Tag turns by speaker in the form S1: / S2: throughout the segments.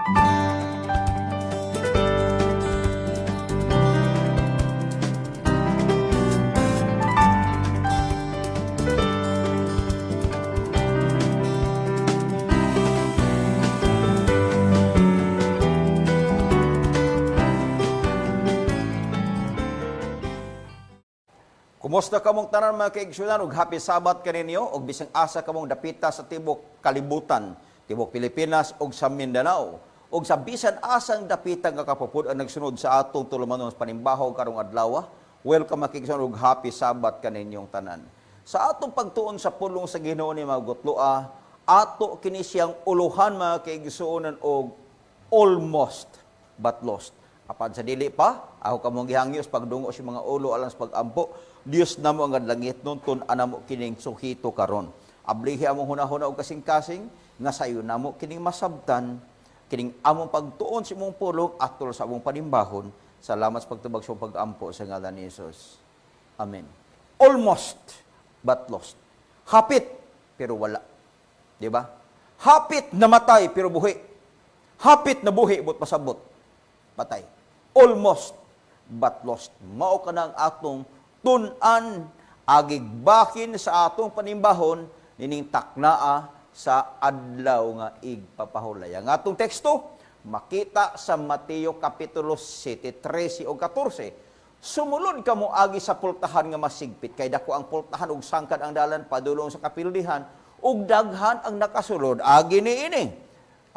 S1: Kumusta kamong tanan mga kaigsunan ug happy Sabat kaninyo ug bisang asa kamong dapita sa tibok kalibutan, tibok Pilipinas ug sa Mindanao ug sa bisan asang dapita nga kapupud ang nagsunod sa atong tulumanon panimbaho karong adlaw. Welcome mga kaigsunan ug happy Sabat kaninyong tanan. Sa atong pagtuon sa pulong sa Ginoo ni mga gutloa, ato kini siyang uluhan mga kaigsunan og almost but lost. Apan sa dili pa, ako kamong gihangyos pagdungo si mga ulo alang sa pagampo, Dios namo ang langit nun tun anamo kining suhito karon. Ablihi among hunahuna og kasing-kasing nga sayo namo kining masabtan, kining among pagtuon sa imong pulong atol sa among panimbahon. Salamat sa pagtubag sa pagampo sa ngalan ni Jesus. Amen. Almost but lost. Hapit pero wala. Di ba? Hapit na matay pero buhi. Hapit na buhi but pasabot. Patay. Almost but lost. Mao ka na ang atong tun-an, agigbakin sa atong panimbahon, nining taknaa sa adlaw nga igpapahulay. Ang atong teksto, makita sa Mateo Kapitulo 7, 13 o 14. Sumulod ka mo agi sa pultahan nga masigpit, kay dako ang pultahan ug sangkad ang dalan padulong sa kapildihan, ug daghan ang nakasulod, agi niini.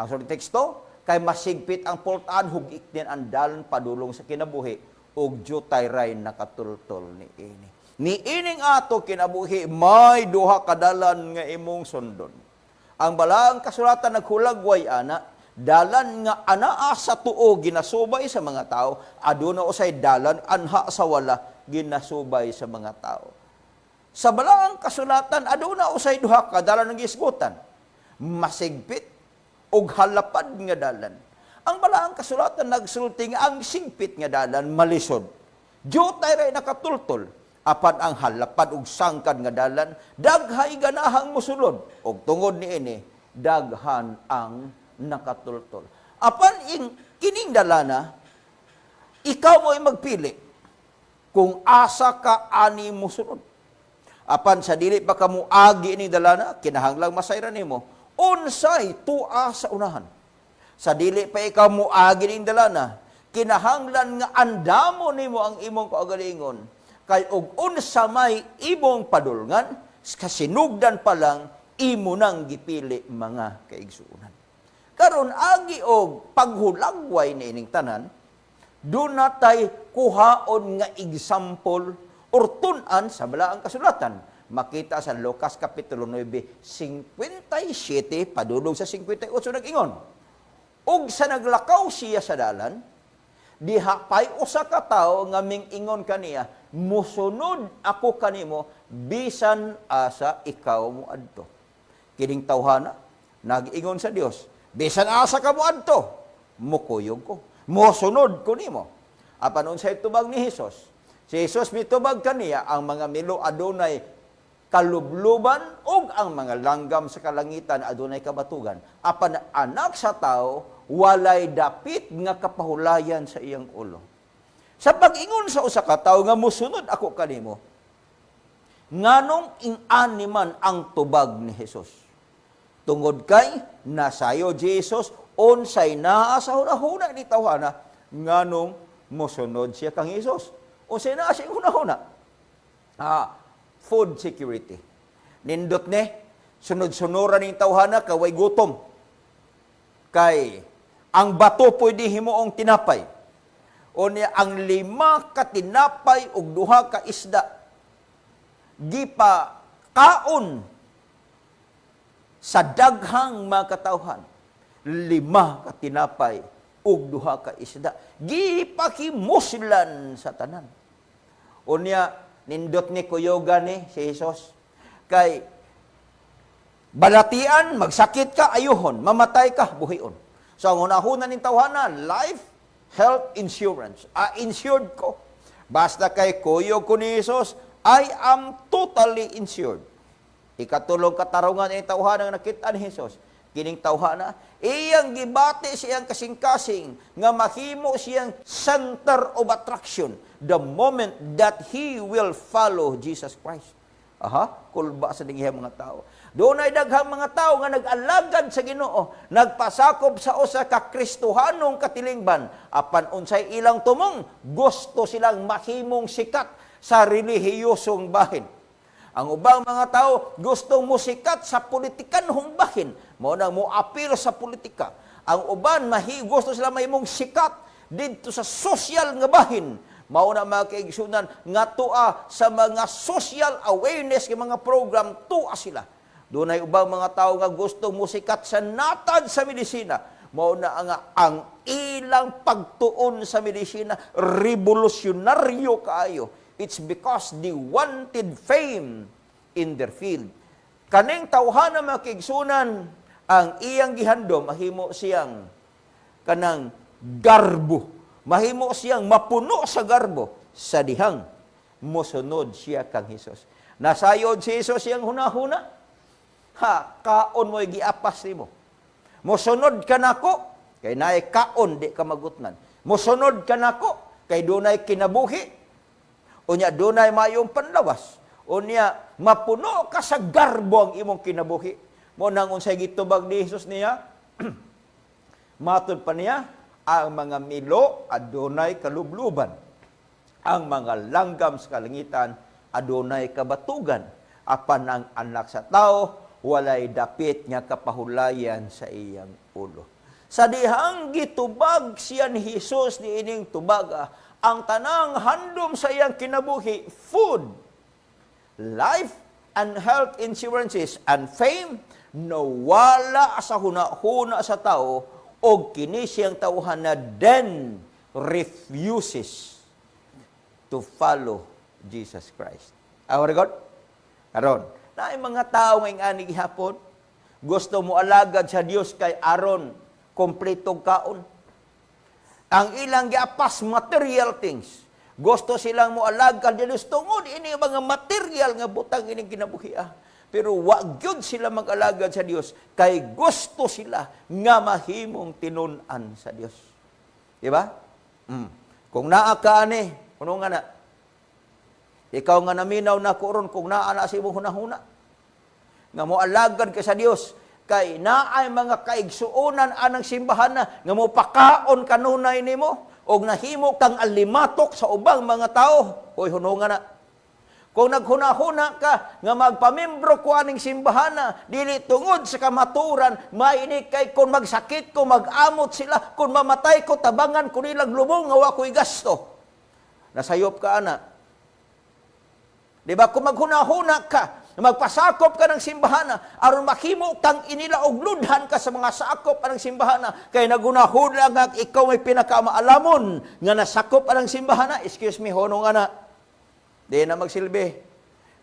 S1: Ang sunod teksto, kay masigpit ang pultahan, hugik din ang dalan padulong sa kinabuhi, ug jutay ray nakatultol ni ini. Ni ining ato kinabuhi, may duha kadalan nga imong sundon. Ang balaang kasulatan naghulagway ana, dalan nga anaa sa tuo ginasubay sa mga tao, aduna usay dalan anha sa wala ginasubay sa mga tao. Sa balaang kasulatan aduna usay duha kadalan nga gisgutan, masigpit ug halapad nga dalan. Ang balaang kasulatan nagsulti nga ang singpit nga dalan malisod. Jutay ray nakatultol, apan ang halapad ug sangkad nga dalan daghay ganahang mosulod, ug tungod niini daghan ang nakatultol. Apan kining dalana, ikaw mo'y magpili kung asa ka ani mosunod. Apan sa dili pa kamo agi ni dalana, kinahanglang masayran nimo unsay tua sa unahan. Sa dili pa ikaw muagi ning dalana, kinahanglan nga andamo nimo ang imong kaugalingon. Kay og unsa may imong padulngan, kasinugdan pa lang imo nang gipili mga kaigsuonan. Karon agi og paghulagway niining tanan, do natay kuhaon nga example or tun-an sa balaang kasulatan. Makita sa Lucas Kapitulo 9, 57 padulong sa 58 nag-ingon. Ug sa naglakaw siya sa dalan, diha pay usa ka tawo nga ming-ingon kaniya, musunod ako kanimo bisan asa ikaw moadto. Kining tawhana nag-ingon sa Dios, bisan asa ka moadto, mukuyog ko, mosunod ko nimo. Apan unsay tubag ni Hesus? Si Jesus mitubag kaniya, ang mga milo adunay kalubluban ug ang mga langgam sa kalangitan adunay kabatugan. Apan anak sa tao walay dapit nga kapahulayan sa iyang ulo. Sa pag-ingon sa usa ka tawo nga mosunod ako kanimo, nganong ing-ani man ang tubag ni Hesus? Tungod kay nasayo Jesus unsay naa sa hunahuna ni tawhana, nganong mosunod siya kang Hesus? Unsay naa siya hunahuna? Food security. Nindot ni, sunod-sunuran ning tawhana kaway gutom. Kay ang bato pwede himuong tinapay. O niya ang 5 ka tinapay ug 2 ka isda. Gipa kaon sa daghang mga katawhan. 5 ka tinapay ug 2 ka isda. Gipakimuslan sa tanan. O niya nindot ni kuyoga ni si Jesus. Kay balatian, magsakit ka, ayuhon. Mamatay ka, buhion. So, ang unahuna ng tawhana, life, health insurance. Insured ko. Basta kay kuyog ko ni Jesus, I am totally insured. Ikatulong katarungan ng tawhana nga nakita ni Jesus. kining tawhana, iyang gibati siyang kasing-kasing nga mahimo siyang center of attraction the moment that he will follow Jesus Christ. Kulba sa dingihang mga tao. Doon ay daghang mga tao nga nag-alagad sa Ginoo, nagpasakop sa usa ka Kristohanong katilingban, apan unsay ilang tumong, gusto silang mahimong sikat sa relihiyosong bahin. Ang ubang mga tao gustong musikat sa politikanhong bahin, mao nang moapil sa politika. Ang uban gusto sila mahimong sikat didto sa social nga bahin. Mao na mga kaigsunan nga tua sa mga social awareness nga mga program, tua sila. Doon ay ubang mga tao nga gustong musikat sa natad sa medisina. Mao na ang ilang pagtuon sa medisina revolusyonaryo kaayo. It's because they wanted fame in their field. Kaning tawhana mga kaigsunan, ang iyang gihandom, mahimo siyang kanang garbo. Mahimo siyang mapuno sa garbo sa dihang mosunod siya kang Hesus. Nasayod si Hesus siyang hunahuna. Kaon mo'y giapas nimo. Mosunod ka nako, kay naay kaon di ka magutnan. Mosunod ka nako, kay dunay kinabuhi. Unya dunay mayong panlawas. Unya mapuno ka sa garbo ang imong kinabuhi. Mo nang unsay gitubag ni Hesus niya, matud pa niya, ang mga milo adunay kalubluban. Ang mga langgam sa kalangitan adunay kabatugan. Apan ang anak sa tao walay dapit nga kapahulayan sa iyang ulo. Sa dihang gitubag siya ni Hesus ni ining tubaga, ang tanang handom sa iyang kinabuhi, food, life and health insurances and fame, nawala sa huna-huna sa tao o kini siyang tawhan na then refuses to follow Jesus Christ. Our God? Karon, na ay mga tao ngayong ani gihapon, gusto mo alagad sa Dios kay aron kompletong kaon. Ang ilang giapas material things. Gusto silang mo alagad sa Dios tungod ini mga material nga butang ining kinabuhi. Pero wa gyud sila mag-alagad sa Dios kay gusto sila nga mahimong tinun-an sa Dios. Di ba? Kung naa ka ani, kuno nga na, ikaw nga naminaw na kuron kung naa na sa imong hunahuna. Nga mo alagad ka sa Dios kay naay mga kaigsuonan anang simbahan na nga mo pakaon kanunay nimo og nahimo kang alimatok sa ubang mga tao. Hoy hunungan na. Kung naghuna-huna ka nga magpamembro ko aning simbahan na dili tungod sa kamaturan, maini kay kung magsakit ko, mag-amot sila, kung mamatay ko, tabangan ko nilang lubong nga wa ko'y gasto. Nasayop ka ana. Diba? Kung maghuna-huna ka, magpasakop ka ng simbahana, aron mahimo kang inilaogludhan ka sa mga sakop anang simbahana, kay nagunahuna nga ikaw may pinakamaalamon nga nasakop anang simbahana, excuse me, honong ana, di na magsilbi.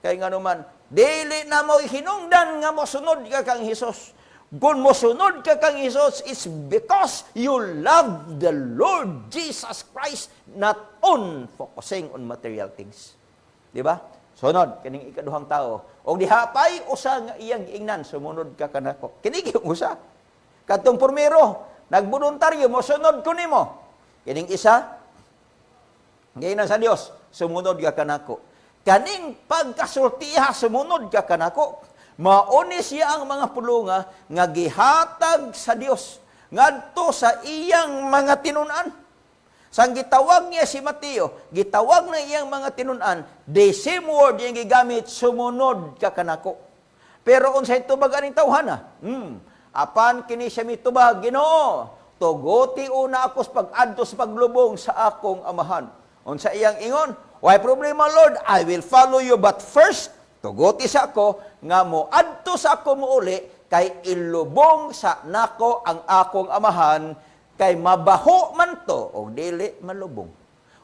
S1: Kay nga naman, dili na mo hinungdan nga mosunod ka kang Hesus. Kung mosunod ka kang Hesus, it's because you love the Lord Jesus Christ, not on focusing on material things. Di ba? Sunod, kining ikaduhang tao. O dihapay, usa nga iyang giingnan, sumunod ka kanako. Kinig yung usa. Katong pormero, nagbuluntaryo, mosunod ko nimo. Kining isa, giingnan sa Dios, sumunod ka kanako. Kaning pagkasultiha, sumunod ka kanako. Mauni siya ang mga pulunga nga gihatag sa Dios ngadto sa iyang mga tinunan. Sang gitawag niya si Mateo, gitawag na iyang mga tinunan, the same word yung gigamit, sumunod ka kanako. Pero unsay tubag aning tawhana? Apan kini siya mitubag, Ginoo, tuguti una ako sa pag-adto sa paglubong sa akong amahan. Unsa iyang ingon? Why problema, Lord? I will follow you, but first, tuguti sa ako, nga mo adto sa ako muuli, kay ilubong sa nako ang akong amahan, kay mabaho man to o dili malubong.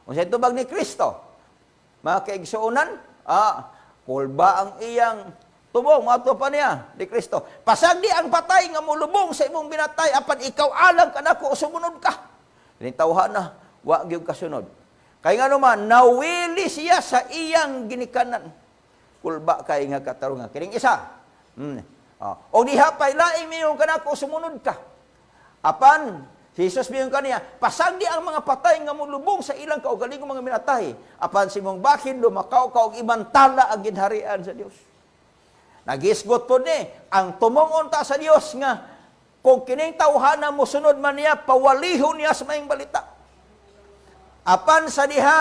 S1: Unsay tubag ni Kristo? Mga kaigsuonan, kulba ang iyang tubong, mato pa niya ni Kristo. Pasagdi ang patay nga mulubong sa imong binatay, apan ikaw alang kanako sumunod ka. Ini tawhana, wa gyud kasunod. Kay nga naman, nawili siya sa iyang ginikanan. Kulba kay nga katarungan. Kining isa, O diha pay laing mingon kanako sumunod ka. Apan si Jesus mingon kaniya, pasagdi ang mga patay nga mulubong sa ilang kaugalingong mga minatay. Apan simong bahin lumakaw ka og imantala ang ginharian sa Dios. Nagisgot po ni ang tumongon ta sa Dios nga kung kining tawhana mo sunod man niya, pawalihon niya sa maing balita. Apan sa diha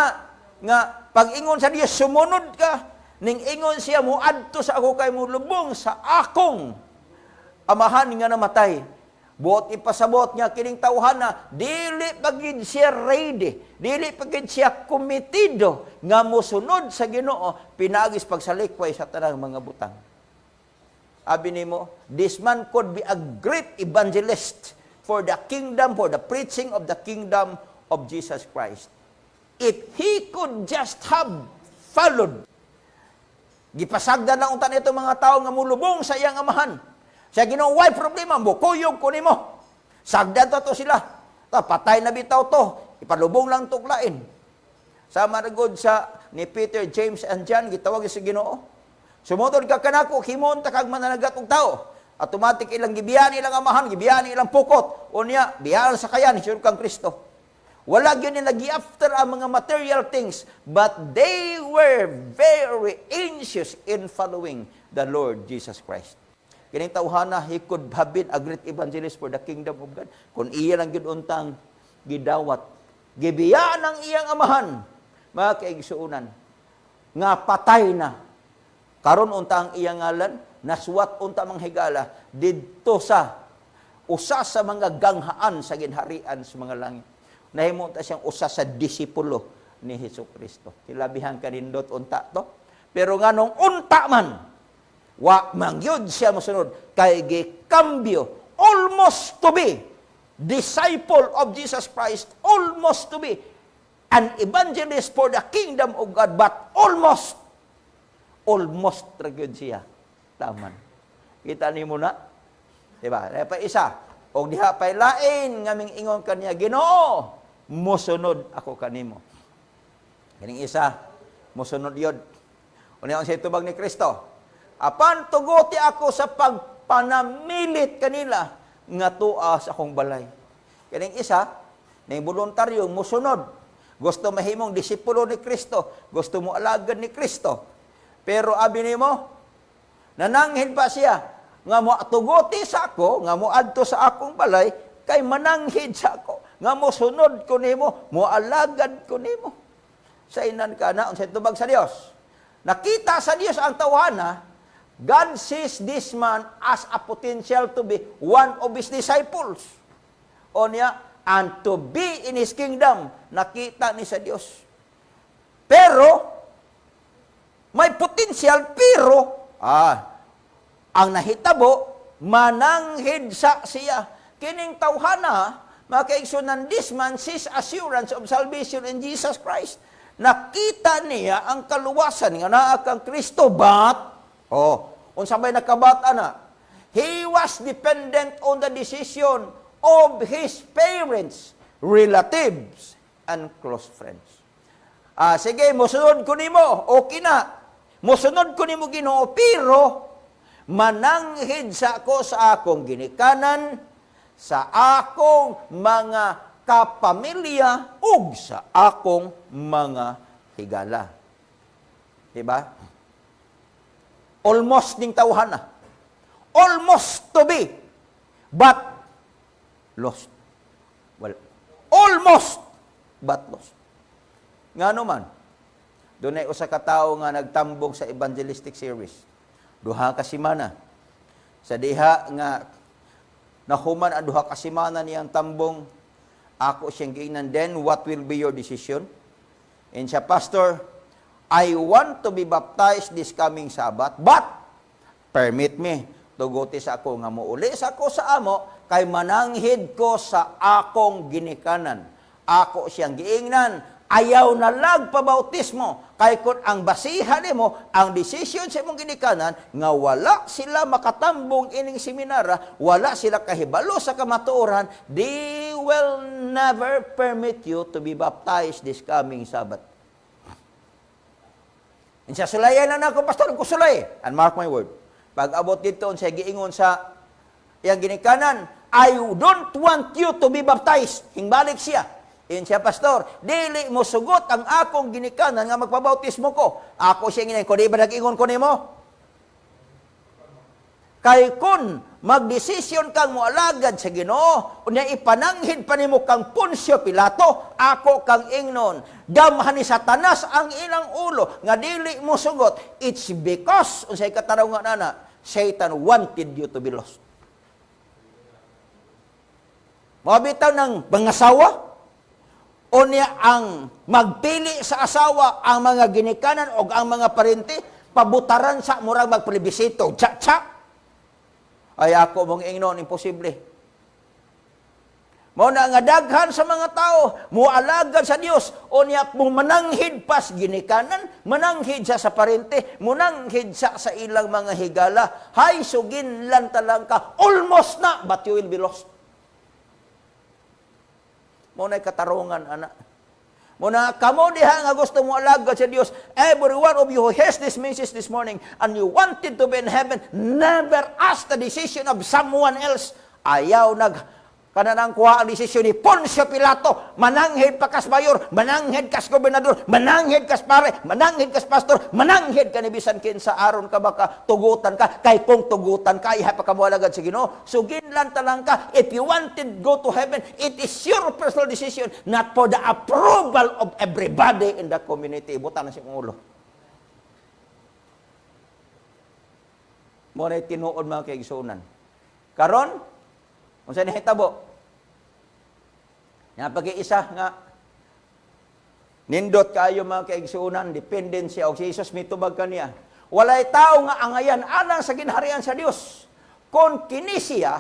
S1: nga pag-ingon sa Dios sumunod ka, ning ingon siya muadto sa ako kay mulubong sa akong amahan nga namatay. Buot ipasabot niya kining tawhana, dili pagid siya ready, dili pagid siya komitido nga mosunod sa Ginoo pinagis pagsalikway sa tanang mga butang. Abi nimo, this man could be a great evangelist for the kingdom, for the preaching of the kingdom of Jesus Christ. If he could just have followed, gipasagdan lang unta nito mga tao nga mulubong sa iyang amahan. Siya Ginoo, why problema mo? Kuyog ko nimo. Sagdan to sila. Patay na bitaw to. Ipalubong lang tuklain. Sama na gud sa ni Peter, James, and John, gitawag sa Ginoo. Sumutod ka kanako, himon ta kag mananagat og tao. Automatic ilang gibiyan ilang amahan, gibiyan ilang pukot. Unya, biyan sa kayan, sure kang Kristo. Wala gyud nila gi-after ang mga material things, but they were very anxious in following the Lord Jesus Christ. Kining tawhana, he could have been a great evangelist for the kingdom of God. Kung iya lang gyud untang gidawat, gibiyaan ang iyang amahan, mga kaigsuunan, nga patay na. Karon unta ang iyang ngalan, naswat unta manghigala didto sa usa sa mga ganghaan sa ginharian sa mga langit. Nahimo ta siyang usa sa disipulo ni Hesukristo. Kilabihan kanindot unta to. Pero nganong unta man, wa mangyud siya mosunod kay gikambyo almost to be disciple of Jesus Christ, almost to be an evangelist for the kingdom of God, but almost ra gyud siya. Taman. Kita nimo na? Diba? Pa isa, og diha pay lain nga ingon kaniya, Ginoo, mosunod ako kanimo. Kaning isa, mosunod yod. Unya ang tubag ni Kristo. Apan tuguti ako sa pagpanamilit kanila nga tuwa sa akong balay. Kaning isa, ning voluntaryo mosunod. Gusto mahimong disipulo ni Kristo, gusto mo alagad ni Kristo. Pero abi nimo, nananghid pa siya nga mo tuguti sa ako, nga mo adto sa akong balay kay mananghid sa ako, nga mo sunod ko nimo, mo alagad ko nimo. Sa inan ka na unsay tubag sa Dios. Nakita sa Dios ang tawhana, God sees this man as a potential to be one of His disciples. O niya, and to be in His kingdom, nakita ni sa Dios. Pero, may potential, pero, ang nahitabo, mananghid sa siya. Kining tawhana, mga kaigsunan, this man sees assurance of salvation in Jesus Christ. Nakita niya ang kaluwasan nga naa kang Kristo, but, unsa may nakabata na, he was dependent on the decision of his parents, relatives, and close friends. Sige, musunod ko nimo, okay na. Musunod ko nimo Ginoo, pero mananghid sa ako sa akong ginikanan, sa akong mga kapamilya, ug sa akong mga higala. Diba? Almost ning tawhana. Almost to be, but lost. Well, almost, but lost. Nga naman, doon ay usa ka tawo nga nagtambong sa evangelistic series. Duha ka semana. Sa diha nga nahuman ang duha ka semana niyang tambong, ako siyang giingnan, then what will be your decision? And siya, Pastor, I want to be baptized this coming Sabbath, but permit me tuguti sa ako nga muuli sa ako sa amo kay mananghid ko sa akong ginikanan. Ako siyang giingnan, ayaw na lag pabautismo kay kun ang basihan nimo ang decision sa imong ginikanan nga wala sila makatambong ining seminara, wala sila kahibalo sa kamatuoran, they will never permit you to be baptized this coming Sabbath. Insya sulayan na ako, Pastor, ko sulay. And mark my word, Pag abot dito, siya giingon sa iyang ginikanan, I don't want you to be baptized. Hingbalik siya. Iyon siya, pastor, dili mo sugot ang akong ginikanan nga magpabautismo ko. Ako siya nginayin ko, di ba nag-ingon ko nimo? Kay kun magdesisyon kang moalagad sa Ginoo, unya ipananghid pa nimo kang Poncio Pilato, ako kang ingnon, gamhan ni Satanas ang ilang ulo nga dili mo sugot. It's because unsay katanaw nga nana, Satan wanted you to be lost. Mabitaw ng bangasawa, unya ang magpili sa asawa ang mga ginikanan o ang mga parente, pabutaran sa murag magplebisito. Tsa-tsa! Ay ako mong ingnon, imposible. Mao na nga daghan sa mga tao, mualagad sa Dios, unya mo mananghid pas ginikanan, mananghid sa parente, mananghid sa ilang mga higala, hay sugin lang talang ka, almost na, but you will be lost. Mao na katarungan, anak. Muna, kamo diha nga gusto mo alagad sa Dios. Every one of you who hears this message this morning and you wanted to be in heaven, never ask the decision of someone else. Ayaw kananang kuha ang desisyon ni Poncio Pilato. Mananghid pa kas mayor, mananghid kas gobernador, mananghid kas pare, mananghid kas pastor, mananghid ka ni bisan kinsa aron ka baka tugutan ka. Kay kung tugutan ka, iha pa ka mo alagad sa Ginoo. Sugin lang talang ka. If you wanted go to heaven, it is your personal decision, not for the approval of everybody in the community. Butan na siyang ulo. Mo na tinuod mga kaigsunan. Karon, kung saan hitabo, nga pag-iisa nga, nindot kayo mga kaigsunan, dependensya, o si Jesus mitubag kaniya. Walay tao nga angayan, alang sa ginharian sa Dios. Kung kinisiya,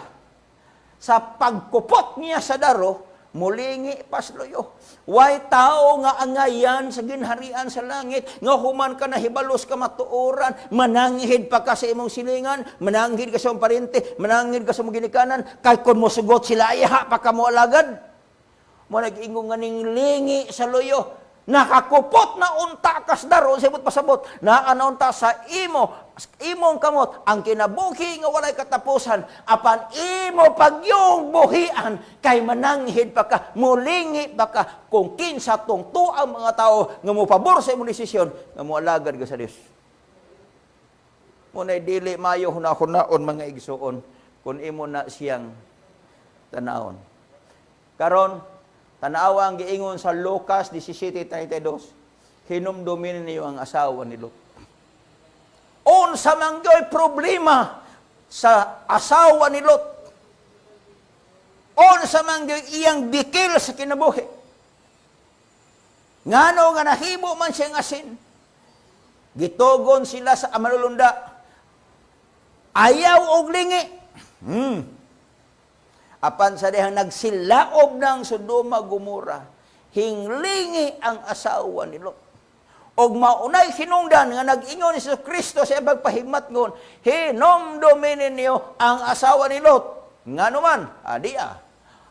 S1: sa pagkupot niya sa daro, mulingi pasloyo. Way tao nga angayan sa ginharian sa langit, nga human ka na hibalos ka matuoran, mananghid pa ka sa imong silingan, mananghid ka sa imong parente, mananghid ka sa imong ginikanan, kay kung musugot sila, iha pa ka mo alagad. Mo nag-ingong nga ning lingi sa loyo, nakakupot na unta kas daro, sibot pasabot, naanaunta sa imong kamot, ang kinabuhi nga walay katapusan, apan imo pagyong buhian, kay mananghid pa ka, mulingi pa ka, kung kinsa tungto ang mga tao, nga mo pabor sa imong desisyon, nga mo alagad ka sa Dios. Muna'y dili mayo hunahon mga igsuon, kung imo na siyang tanawon. Karon, tanawa ang giingon sa Lucas 17:32, hinumdumin niyo ang asawa ni Lot. Unsa man gyoy problema sa asawa ni Lot, unsa man gyoy iyang bikil sa kinabuhi, ngano nga nahimo man siyang asin, gitugon sila sa amalulunda, ayaw og lingi. Apan sa dihang nagsilaob ng Sodoma Gomora, hinglingi ang asawa ni Lot. Og maunay hinungdan nga nag-ingon ni Kristo sa pagpahigmat ngon, hinomdominin niyo ang asawa ni Lot. Ngano man, adia.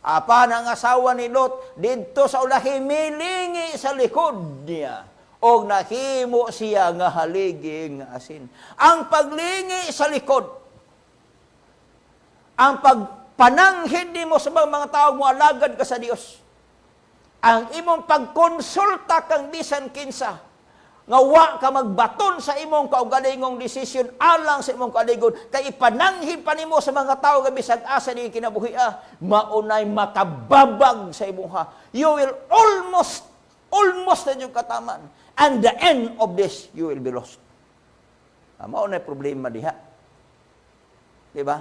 S1: Apan ang asawa ni Lot didto sa ulahi milingi sa likod niya. Og nahimo siya nga haligi nga asin. Ang paglingi sa likod, ang pananghid mo sa mga tao mo alagad ka sa Dios. Ang imong pagkonsulta kang bisan kinsa, nga wa ka magbaton sa imong kaugalingong desisyon alang sa imong kaligod, kay ipananghid pa nimo sa mga tao nga bisag asa ni kinabuhi, maunay makababag sa imong You will almost na yung kataman. And the end of this, you will be lost. Maunay problema diha. Diba?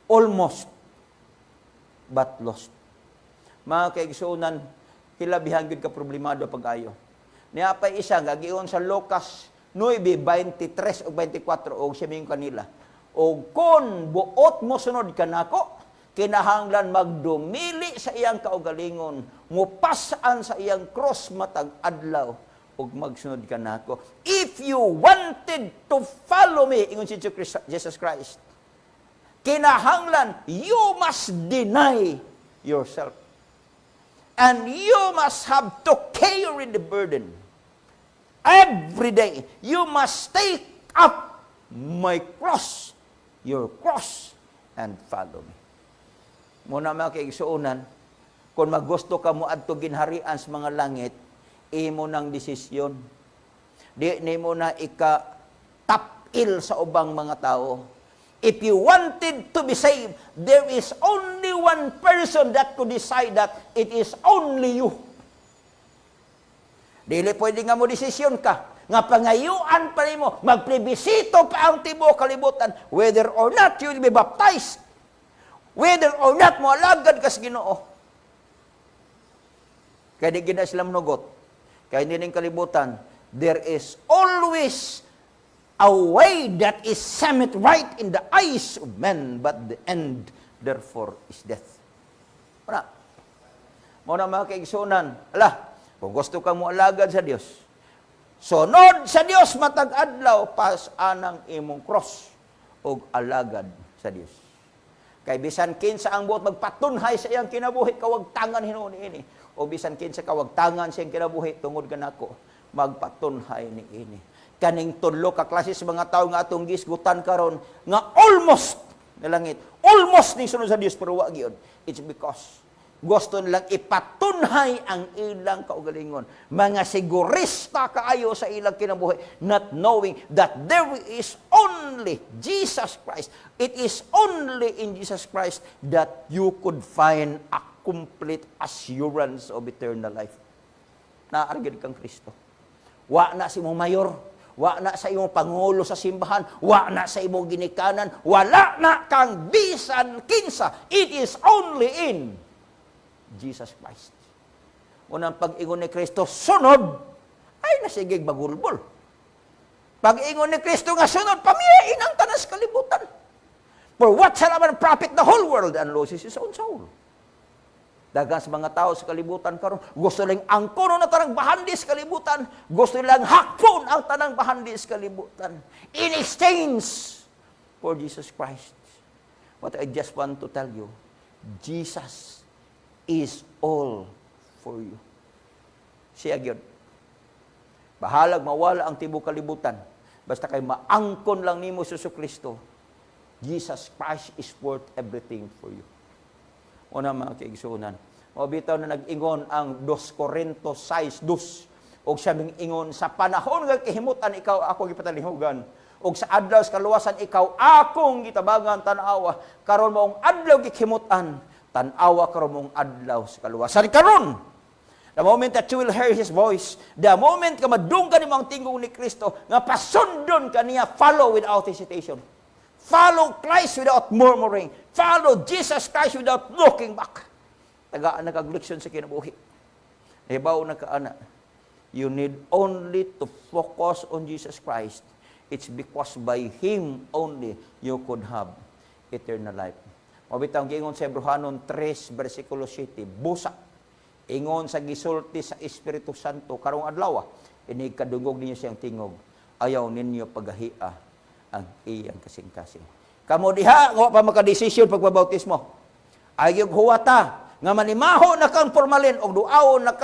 S1: Almost but lost. Mga kaigsunan, hilabihan gud ka problemado pag-ayo. Niya pa isa nga giingon sa Lucas 9:23 o 24 og siya ming kanila. O kon buot mo sunod kanako, kinahanglan magdumili sa iyang kaugalingon, mupasaan sa iyang cross matag adlaw ug magsunod kanako. If you wanted to follow me, ingon si Jesus Christ, kinahanglan, you must deny yourself. And you must have to carry the burden. Every day, you must take up my cross, your cross, and follow me. Muna mga kaigsuunan, kung magusto ka mo adto ginharian sa mga langit, imo ng desisyon. Di mo na ikatapil sa ubang mga tao. If you wanted to be saved, there is only one person that could decide that it is only you. Dili pwede nga mo desisyon ka, nga pangayuan pa mo, magplebisito pa ang tibuok kalibutan, whether or not you will be baptized, whether or not mo alagad ka sa Ginoo. Kaya di gina sila manugot. Kaya hindi ning kalibutan, there is always a way that is set right in the eyes of men, but the end, therefore, is death. Muna mga kaigsunan, kung gusto kang mualagad sa Dios, sunod sa Dios matag adlaw, pas-anang imong cross, o alagad sa Dios. Kay bisan kinsa ang buot magpatunhay sa iyang kinabuhi, kawagtangan hinuon ini. O bisan kinsa kawagtangan siyang kinabuhi, tungod ganako, magpatunhay ni ini. Kaning tudlo ka klase sa mga tao nga atong gisgutan karon nga almost nalangit, almost ni sunod sa Dios pero wa gyud. It's because gusto nilang ipatunhay ang ilang kaugalingon. Mga sigurista kaayo sa ilang kinabuhi, not knowing that there is only Jesus Christ. It is only in Jesus Christ that you could find a complete assurance of eternal life. Naargid kang Kristo. Wa na si mong mayor, wa na sa imong pangulo sa simbahan, wa na sa imong ginikanan, wala na kang bisan kinsa. It is only in Jesus Christ. Unang pag-ingon ni Kristo, sunod, ay nasigig bagulbol. Pag-ingon ni Kristo nga sunod, pamiyain ang tanas kalibutan. For what shall a man profit the whole world and loses his own soul? Dagan sa mga tao sa kalibutan karon, gusto lang angkon na tanang bahandi sa kalibutan, gusto lang hakpon ang tanang bahandi sa kalibutan. In exchange for Jesus Christ. What I just want to tell you, Jesus is all for you. Siya gyud. Bahalag mawala ang tibuok kalibutan, basta kay maangkon lang nimo sa Kristo. Jesus Christ is worth everything for you. Una mga kaigsunan, mabitaw na nag-ingon ang 2 Corintos 6:2, og siya ingon, sa panahon nga kahimutan ikaw ako gipatalinghugan, og sa adlaw sa kaluwasan ikaw akong gitabangan tan-awa, karon moong adlaw gihimutan, tan-awa karon moong adlaw sa kaluwasan karon. The moment that you will hear His voice, the moment ka madunggan nimo ang tingog ni Kristo, nga pasundon ka niya, follow without hesitation. Follow Christ without murmuring. Follow Jesus Christ without looking back. Tagaan na kagleksyon sa kinabuhi. Hibaw na kaana. You need only to focus on Jesus Christ. It's because by Him only you could have eternal life. Mabitang giingon sa Hebrehanon 3, versikulo 7, busa. Ingon sa gisulti sa Espiritu Santo, karong adlaw, inig kadungog ninyo siyang tingog. Ayaw ninyo paghahia ang iyang kasing-kasing. Kamo diha nga pa makadesisyon pagpabautismo. Ayog huwata nga manimaho na kang formalin og duaon na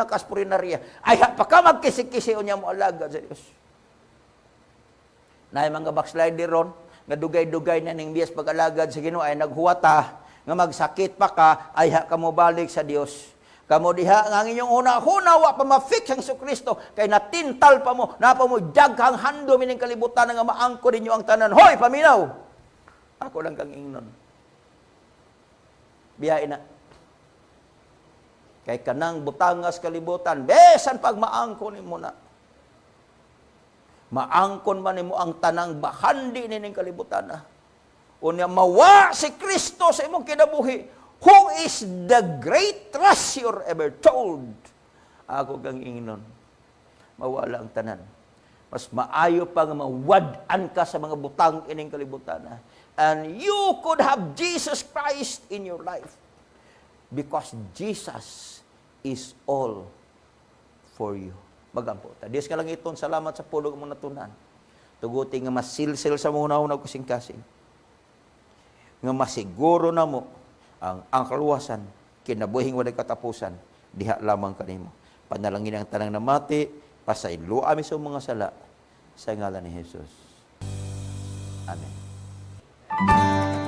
S1: kas purinarya. Ay pa ka magkisi-kisi unya mo alagad sa Dios. Nay mga backslider ron nga dugay-dugay na ning biyas pag-alagad sa Ginoo ay naghuwata nga magsakit pa ka ay ka mo balik sa Dios. Kamo diha nga inyong una-una wa pa ma-fix ang Kristo kay natintal pa mo, napa mo daghang handom ining kalibutan nga maangko ninyo ang tanan. Hoy, paminaw. Ako lang kang ingnon. Biyain na. Kay kanang butangas kalibutan, besan pag maangko nimo na. Maangkon man nimo ang tanang bahandi nining kalibutan na. Unya mawa si Kristo sa imong kinabuhi. Who is the great treasure ever told? Ako kang ingnon. Mawala ang tanan. Mas maayo pa nga mawad-an ka sa mga butang ining kalibutan. And you could have Jesus Christ in your life. Because Jesus is all for you. Magampo ta. Diyos ka lang iton, salamat sa pulong mong natunan. Tuguti nga masilsil sa mga unang kasing-kasing. Nga masiguro na mo ang kaluwasan, kinabuhing walay katapusan, diha lamang kanimo. Panalangin ang tanang namati, pasaylo ami sa mga sala, sa ngalan ni Jesus. Amen.